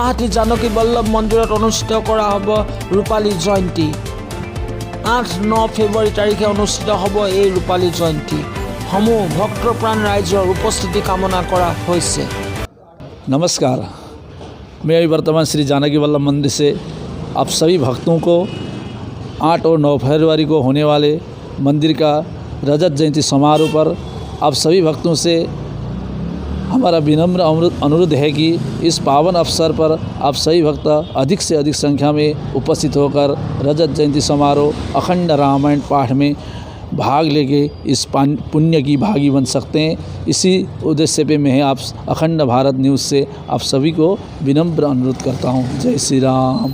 গুৱাহাটী জানকী বল্লভ মন্দিৰত অনুষ্ঠিত কৰা হ'ব ৰূপালী জয়ন্তী। 8-9 ফেব্ৰুৱাৰী তাৰিখে অনুষ্ঠিত হ'ব এই ৰূপালী জয়ন্তী। সমূহ ভক্তপ্ৰাণ ৰাইজৰ উপস্থিতি কামনা কৰা হৈছে। नमस्कार, मैं अभी वर्तमान श्री जानकी वल्लभ मंदिर से आप सभी भक्तों को 8 और 9 फरवरी को होने वाले मंदिर का रजत जयंती समारोह पर आप सभी भक्तों से हमारा विनम्र अनुरोध है कि इस पावन अवसर पर आप सभी भक्त अधिक से अधिक संख्या में उपस्थित होकर रजत जयंती समारोह अखंड रामायण पाठ में भाग लेके इस पुण्य की भागी बन सकते हैं। इसी उद्देश्य पे मैं आप अखंड भारत न्यूज़ से आप सभी को विनम्र अनुरोध करता हूँ। जय श्री राम।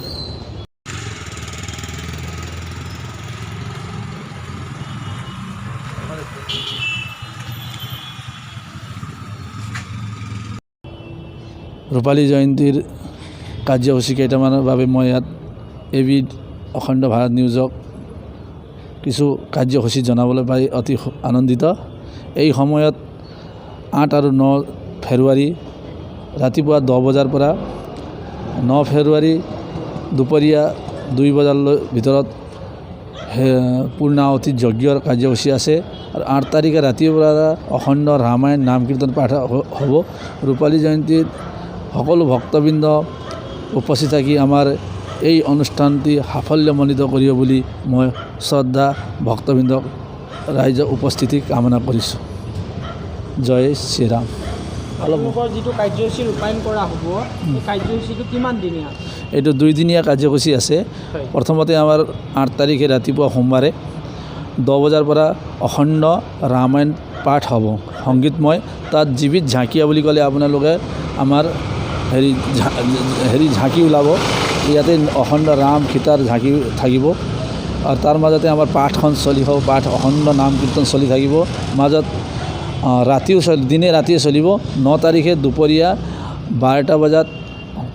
ৰূপালী জয়ন্তীৰ কাৰ্যসূচী কেইটামানৰ বাবে মই ইয়াত এবিধ অখণ্ড ভাৰত নিউজক কিছু কাৰ্যসূচী জনাবলৈ পাই অতি আনন্দিত। এই সময়ত 8 আৰু 9 ফেব্ৰুৱাৰী ৰাতিপুৱা 10 বজাৰ পৰা 9 ফেব্ৰুৱাৰী দুপৰীয়া 2 বজালৈ ভিতৰত পূৰ্ণাহুতি যজ্ঞৰ কাৰ্যসূচী আছে। আৰু 8 তাৰিখে ৰাতিপুৱা অখণ্ড ৰামায়ণ নাম কীৰ্তন পাঠ হ'ব। ৰূপালী জয়ন্তীত সকলো ভক্তবৃন্দ উপস্থিত থাকি আমাৰ এই অনুষ্ঠানটি সাফল্যমণ্ডিত কৰিব বুলি মই শ্ৰদ্ধা ভক্তবৃন্দক ৰাইজৰ উপস্থিতি কামনা কৰিছোঁ। জয় শ্ৰীৰাম। আপোনালোকৰ যিটো কাৰ্যসূচী ৰূপায়ণ কৰা হ'ব এই কাৰ্যসূচীটো কিমান দিনীয়া? এইটো 2 দিনীয়া কাৰ্যসূচী আছে। প্ৰথমতে আমাৰ 8 তাৰিখে ৰাতিপুৱা সোমবাৰে 10 বজাৰ পৰা অখণ্ড ৰামায়ণ পাঠ হ'ব সংগীতময়। তাত জীৱিত ঝাঁকিয়া বুলি ক'লে আপোনালোকে আমাৰ হেৰি ঝাঁকি ওলাব। ইয়াতে অখণ্ড ৰাম সীতাৰ ঝাঁকি থাকিব আৰু তাৰ মাজতে আমাৰ পাঠখন চলিব। পাঠ অখণ্ড নাম কীৰ্তন চলি থাকিব। মাজত ৰাতিও দিনে ৰাতিয়ে চলিব। 9 তাৰিখে দুপৰীয়া 12টা বজাত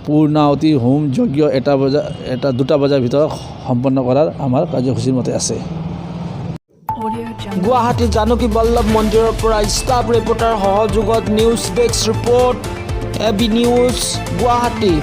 পূৰ্ণাহুতি হোম যজ্ঞ 2টা বজাৰ ভিতৰত সম্পন্ন কৰাৰ আমাৰ কাৰ্যসূচীৰ মতে আছে। গুৱাহাটী জানকী বল্লভ মন্দিৰৰ পৰা ষ্টাফ ৰিপৰ্টাৰ সহযোগত news desk report AB news Guwahati.